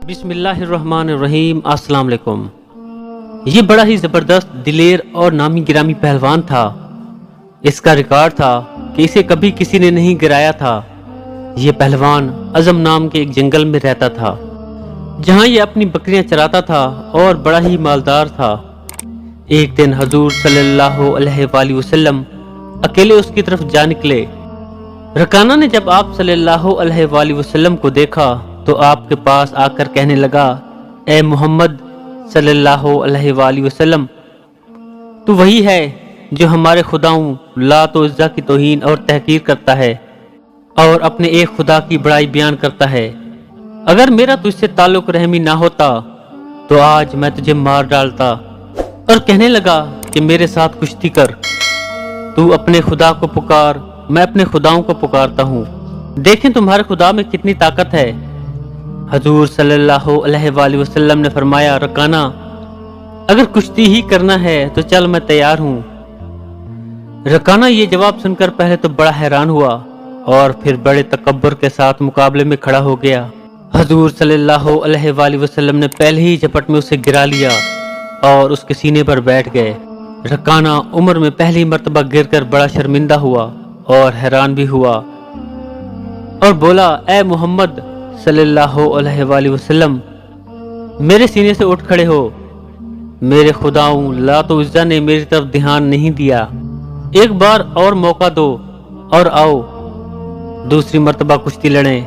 بسم اللہ الرحمن الرحیم۔ السلام علیکم۔ یہ بڑا ہی زبردست، دلیر اور نامی گرامی پہلوان تھا۔ اس کا ریکارڈ تھا کہ اسے کبھی کسی نے نہیں گرایا تھا۔ یہ پہلوان عزم نام کے ایک جنگل میں رہتا تھا، جہاں یہ اپنی بکریاں چراتا تھا اور بڑا ہی مالدار تھا۔ ایک دن حضور صلی اللہ علیہ وآلہ وسلم اکیلے اس کی طرف جا نکلے۔ رکانہ نے جب آپ صلی اللہ علیہ وآلہ وسلم کو دیکھا تو آپ کے پاس آ کر کہنے لگا، اے محمد صلی اللہ علیہ وآلہ وسلم، تو وہی ہے جو ہمارے خداؤں لات و عزا کی توہین اور تحقیر کرتا ہے اور اپنے ایک خدا کی بڑائی بیان کرتا ہے۔ اگر میرا تجھ سے تعلق رحمی نہ ہوتا تو آج میں تجھے مار ڈالتا۔ اور کہنے لگا کہ میرے ساتھ کشتی کر، تو اپنے خدا کو پکار، میں اپنے خداؤں کو پکارتا ہوں، دیکھیں تمہارے خدا میں کتنی طاقت ہے۔ حضور صلی اللہ علیہ وآلہ وسلم نے فرمایا، رکانہ اگر کشتی ہی کرنا ہے تو چل، میں تیار ہوں۔ رکانہ یہ جواب سن کر پہلے تو بڑا حیران ہوا اور پھر بڑے تکبر کے ساتھ مقابلے میں کھڑا ہو گیا۔ حضور صلی اللہ علیہ وآلہ وسلم نے پہلے ہی جھپٹ میں اسے گرا لیا اور اس کے سینے پر بیٹھ گئے۔ رکانہ عمر میں پہلی مرتبہ گر کر بڑا شرمندہ ہوا اور حیران بھی ہوا اور بولا، اے محمد صلی اللہ علیہ وآلہ وسلم، میرے سینے سے اٹھ کھڑے ہو، میرے خداؤں لات و عزا نے میری طرف دھیان نہیں دیا، ایک بار اور موقع دو اور آؤ دوسری مرتبہ کشتی لڑیں۔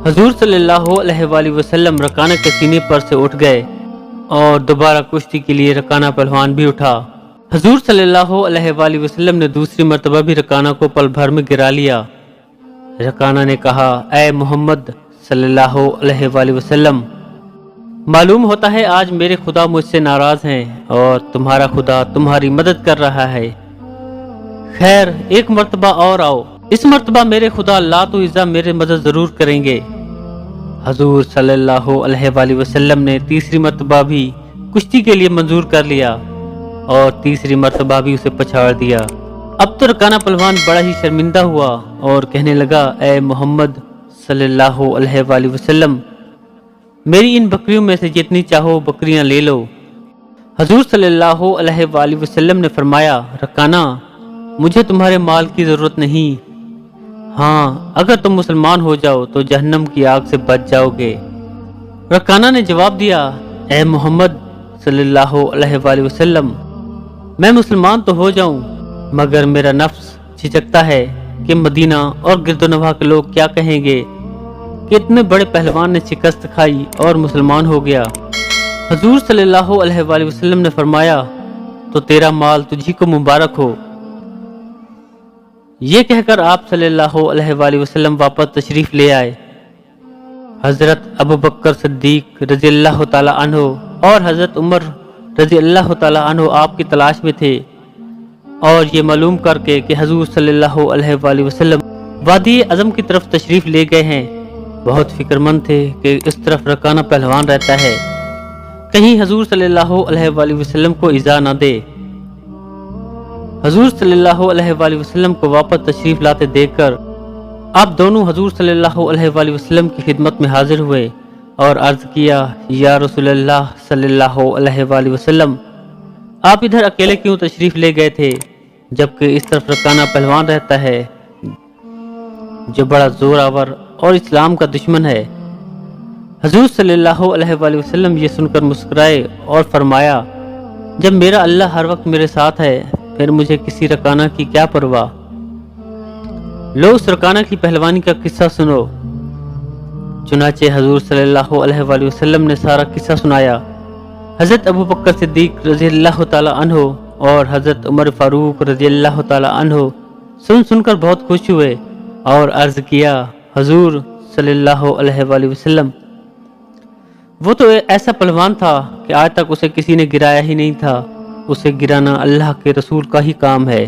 حضور صلی اللہ علیہ وآلہ وسلم رکانہ کے سینے پر سے اٹھ گئے اور دوبارہ کشتی کے لیے رکانہ پہلوان بھی اٹھا۔ حضور صلی اللہ علیہ وآلہ وسلم نے دوسری مرتبہ بھی رکانہ کو پل بھر میں گرا لیا۔ رکانہ نے کہا، اے محمد صلی اللہ علیہ وآلہ وسلم، معلوم ہوتا ہے آج میرے خدا مجھ سے ناراض ہیں اور تمہارا خدا تمہاری مدد کر رہا ہے۔ خیر، ایک مرتبہ اور آؤ، اس مرتبہ میرے خدا لات و عزا میرے مدد ضرور کریں گے۔ حضور صلی اللہ علیہ وآلہ وسلم نے تیسری مرتبہ بھی کشتی کے لیے منظور کر لیا اور تیسری مرتبہ بھی اسے پچھاڑ دیا۔ اب تو رکانہ پہلوان بڑا ہی شرمندہ ہوا اور کہنے لگا، اے محمد صلی اللہ علیہ وآلہ وسلم، میری ان بکریوں میں سے جتنی چاہو بکریاں لے لو۔ حضور صلی اللہ علیہ وآلہ وسلم نے فرمایا، رکانہ مجھے تمہارے مال کی ضرورت نہیں، ہاں اگر تم مسلمان ہو جاؤ تو جہنم کی آگ سے بچ جاؤ گے۔ رکانہ نے جواب دیا، اے محمد صلی اللہ علیہ وآلہ وسلم، میں مسلمان تو ہو جاؤں مگر میرا نفس جھجکتا ہے کہ مدینہ اور گرد و نواح کے لوگ کیا کہیں گے کہ اتنے بڑے پہلوان نے شکست کھائی اور مسلمان ہو گیا۔ حضور صلی اللہ علیہ وآلہ وسلم نے فرمایا، تو تیرا مال تجھی کو مبارک ہو۔ یہ کہہ کر آپ صلی اللہ علیہ وآلہ وسلم واپس تشریف لے آئے۔ حضرت ابوبکر صدیق رضی اللہ تعالی عنہ اور حضرت عمر رضی اللہ تعالی عنہ آپ کی تلاش میں تھے اور یہ معلوم کر کے کہ حضور صلی اللہ علیہ وآلہ وسلم وادی عظم کی طرف تشریف لے گئے ہیں، بہت فکر مند تھے کہ اس طرف رکانہ پہلوان رہتا ہے، کہیں حضور صلی اللہ علیہ وآلہ وسلم کو ایذا نہ دے۔ حضور صلی اللہ علیہ وآلہ وسلم کو واپس تشریف لاتے دیکھ کر آپ دونوں حضور صلی اللہ علیہ وآلہ وسلم کی خدمت میں حاضر ہوئے اور عرض کیا، یا رسول اللہ صلی اللہ علیہ وآلہ وسلم، آپ ادھر اکیلے کیوں تشریف لے گئے تھے جبکہ اس طرف رکانہ پہلوان رہتا ہے جو بڑا زور آور اور اسلام کا دشمن ہے۔ حضور صلی اللہ علیہ وآلہ وسلم یہ سن کر مسکرائے اور فرمایا، جب میرا اللہ ہر وقت میرے ساتھ ہے پھر مجھے کسی رکانہ کی کیا پرواہ۔ لو اس رکانہ کی پہلوانی کا قصہ سنو۔ چنانچہ حضور صلی اللہ علیہ وآلہ وسلم نے سارا قصہ سنایا۔ حضرت ابوبکر صدیق رضی اللہ تعالی عنہ اور حضرت عمر فاروق رضی اللہ تعالی عنہ سن کر بہت خوش ہوئے اور عرض کیا، حضور صلی اللہ علیہ وآلہ وسلم، وہ تو ایسا پہلوان تھا کہ آج تک اسے کسی نے گرایا ہی نہیں تھا، اسے گرانا اللہ کے رسول کا ہی کام ہے۔